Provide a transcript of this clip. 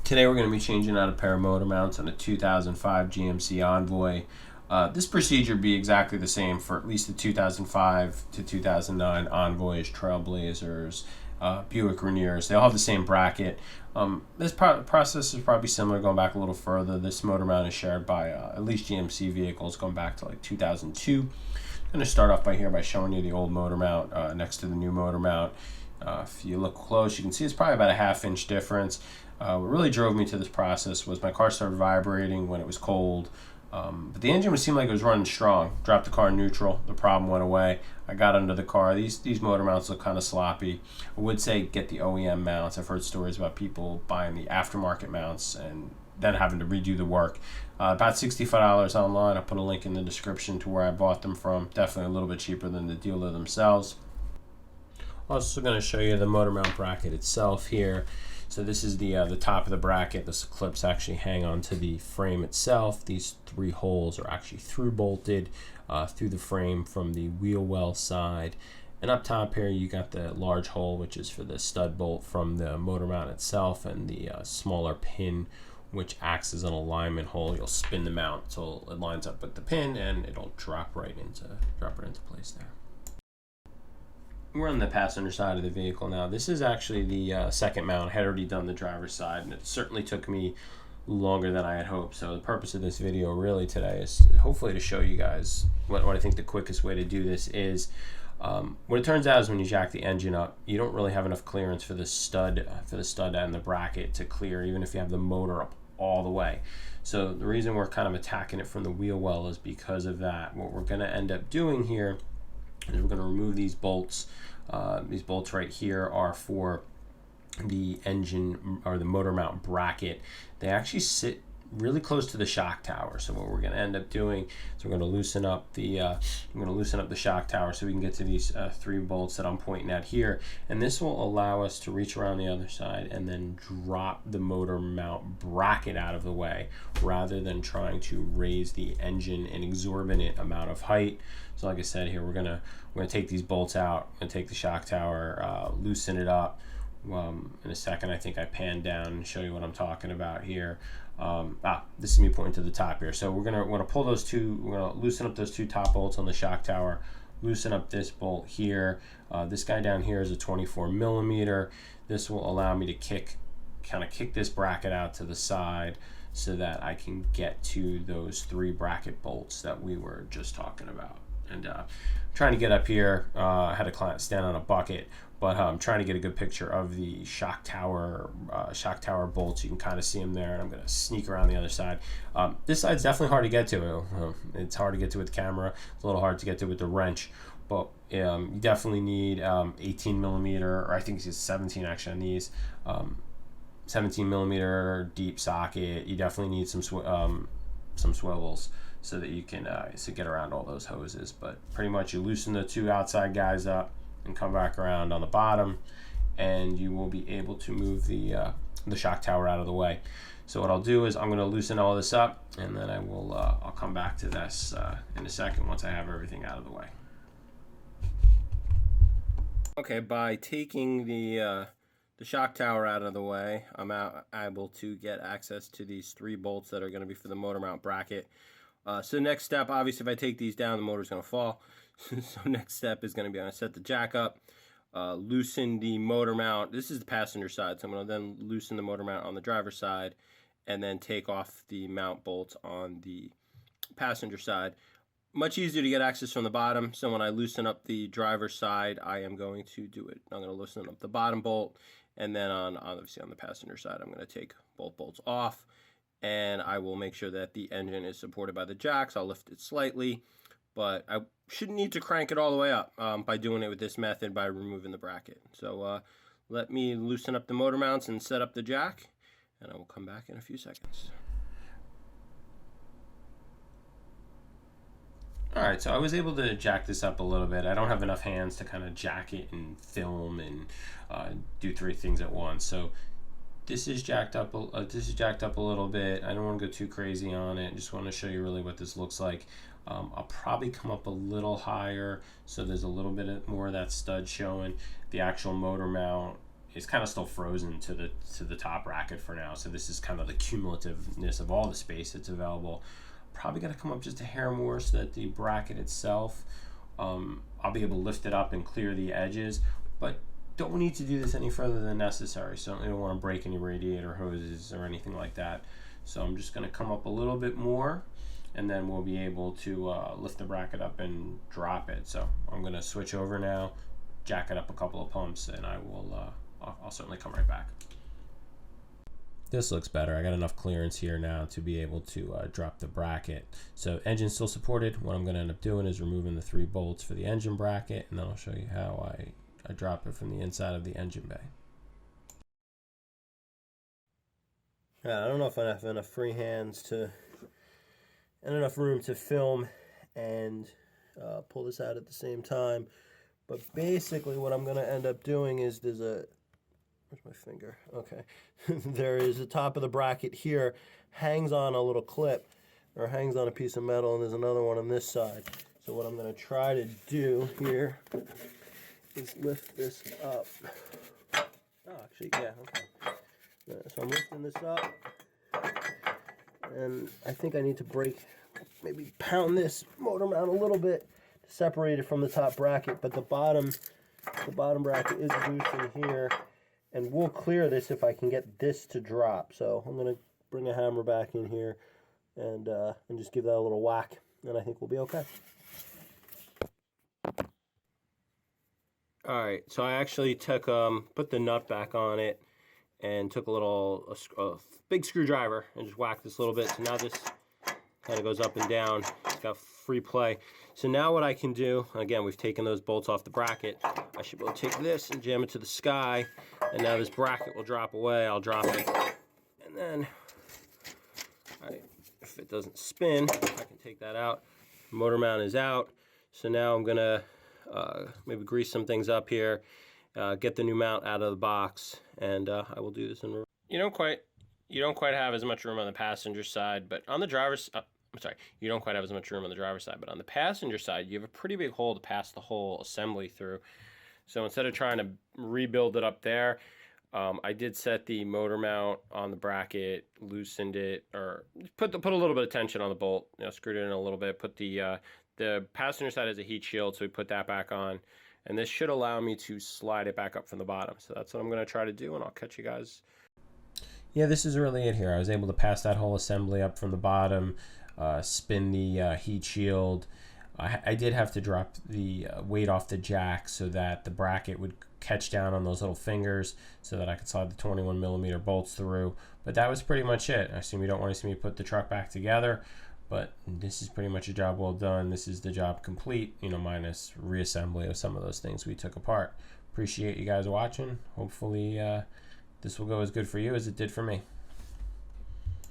Today we're going to be changing out a pair of motor mounts on a 2005 GMC Envoy. This procedure would be exactly the same for at least the 2005 to 2009 Envoys, Trailblazers, Buick Rainiers. They all have the same bracket. This process is probably similar going back a little further. This motor mount is shared by at least GMC vehicles going back to like 2002. I'm going to start off by showing you the old motor mount next to the new motor mount. If you look close, you can see it's probably about a ½ inch difference. What really drove me to this process was my car started vibrating when it was cold, but the engine would seem like it was running strong. Dropped the car in neutral, the problem went away. I got under the car. These motor mounts look kind of sloppy. I would say get the OEM mounts. I've heard stories about people buying the aftermarket mounts and then having to redo the work. About $65 online. I'll put a link in the description to where I bought them from. Definitely a little bit cheaper than the dealer themselves. Also going to show you the motor mount bracket itself here. So this is the top of the bracket. The clips actually hang onto the frame itself. These 3 holes are actually through bolted through the frame from the wheel well side. And up top here you got the large hole, which is for the stud bolt from the motor mount itself, and the smaller pin, which acts as an alignment hole. You'll spin the mount until it lines up with the pin, and it'll drop right into place there. We're on the passenger side of the vehicle now. This is actually the second mount. I had already done the driver's side, and it certainly took me longer than I had hoped. So the purpose of this video really today is hopefully to show you guys what I think the quickest way to do this is. What it turns out is when you jack the engine up, you don't really have enough clearance for the stud and the bracket to clear, even if you have the motor up all the way. So the reason we're kind of attacking it from the wheel well is because of that. What we're going to end up doing here is we're going to remove these bolts. These bolts right here are for the engine or the motor mount bracket. They actually sit really close to the shock tower. So what we're going to end up doing is we're going to loosen up the shock tower so we can get to these 3 bolts that I'm pointing at here, and this will allow us to reach around the other side and then drop the motor mount bracket out of the way rather than trying to raise the engine an exorbitant amount of height. So like I said here, we're gonna take these bolts out and take the shock tower, loosen it up. In a second, I think I pan down and show you what I'm talking about here. This is me pointing to the top here. So we're gonna pull those two. We're gonna loosen up those 2 top bolts on the shock tower. Loosen up this bolt here. This guy down here is a 24mm. This will allow me to kind of kick this bracket out to the side so that I can get to those 3 bracket bolts that we were just talking about. And trying to get up here, I had a client stand on a bucket, but I'm trying to get a good picture of the shock tower bolts. You can kind of see them there, and I'm going to sneak around the other side. This side's definitely hard to get to. It's hard to get to with the camera. It's a little hard to get to with the wrench, but you definitely need 18mm, or I think it's 17 actually on these. 17mm deep socket. You definitely need some swivels so that you can get around all those hoses. But pretty much you loosen the 2 outside guys up and come back around on the bottom, and you will be able to move the shock tower out of the way. So what I'll do is I'm going to loosen all this up, and then I'll come back to this in a second once I have everything out of the way. Okay, by taking the shock tower out of the way, I'm able to get access to these 3 bolts that are going to be for the motor mount bracket. So the next step, obviously if I take these down, the motor's going to fall. So next step is going to be I'm going to set the jack up, loosen the motor mount. This is the passenger side, so I'm going to then loosen the motor mount on the driver's side and then take off the mount bolts on the passenger side. Much easier to get access from the bottom, so when I loosen up the driver's side, I am going to do it. I'm going to loosen up the bottom bolt, and then obviously on the passenger side, I'm going to take both bolts off, and I will make sure that the engine is supported by the jacks. I'll lift it slightly, but I shouldn't need to crank it all the way up by doing it with this method by removing the bracket. So let me loosen up the motor mounts and set up the jack, and I will come back in a few seconds. Alright, so I was able to jack this up a little bit. I don't have enough hands to kind of jack it and film and do 3 things at once. So this is jacked up. This is jacked up a little bit. I don't want to go too crazy on it. Just want to show you really what this looks like. I'll probably come up a little higher so there's a little bit more of that stud showing. The actual motor mount is kind of still frozen to the top bracket for now. So this is kind of the cumulativeness of all the space that's available. Probably got to come up just a hair more so that the bracket itself, I'll be able to lift it up and clear the edges, but don't need to do this any further than necessary. Certainly don't want to break any radiator hoses or anything like that. So I'm just going to come up a little bit more, and then we'll be able to lift the bracket up and drop it. So I'm going to switch over now, jack it up a couple of pumps, and I will I'll certainly come right back. This looks better. I got enough clearance here now to be able to drop the bracket. So engine still supported. What I'm going to end up doing is removing the 3 bolts for the engine bracket, and then I'll show you how I drop it from the inside of the engine bay. I don't know if I have enough free hands and enough room to film and pull this out at the same time. But basically what I'm going to end up doing is where's my finger? Okay. There is the top of the bracket here, hangs on a little clip, or hangs on a piece of metal, and there's another one on this side. So what I'm going to try to do here is lift this up. Oh, actually, yeah, okay. So I'm lifting this up, and I think I need to maybe pound this motor mount a little bit to separate it from the top bracket, but the bottom bracket is loose in here, and we'll clear this if I can get this to drop. So I'm going to bring a hammer back in here and just give that a little whack, and I think we'll be okay. Alright, so I actually put the nut back on it and took a big screwdriver and just whacked this a little bit. So now this kind of goes up and down. It's got free play. So now what I can do, again, we've taken those bolts off the bracket. I should be able to take this and jam it to the sky, and now this bracket will drop away. I'll drop it, and then if it doesn't spin, I can take that out. Motor mount is out. So now I'm gonna maybe grease some things up here, get the new mount out of the box, and I will do this in reverse. You don't quite have as much room on the passenger side, but on the driver's you don't quite have as much room on the driver's side, but on the passenger side, you have a pretty big hole to pass the whole assembly through. So instead of trying to rebuild it up there, I did set the motor mount on the bracket, loosened it, or put a little bit of tension on the bolt, screwed it in a little bit, put the passenger side has a heat shield, so we put that back on, and this should allow me to slide it back up from the bottom. So that's what I'm going to try to do, and I'll catch you guys. Yeah, this is really it here. I was able to pass that whole assembly up from the bottom, spin the heat shield. I did have to drop the weight off the jack so that the bracket would catch down on those little fingers so that I could slide the 21mm bolts through. But that was pretty much it. I assume you don't want to see me put the truck back together, but this is pretty much a job well done. This is the job complete, minus reassembly of some of those things we took apart. Appreciate you guys watching. Hopefully this will go as good for you as it did for me.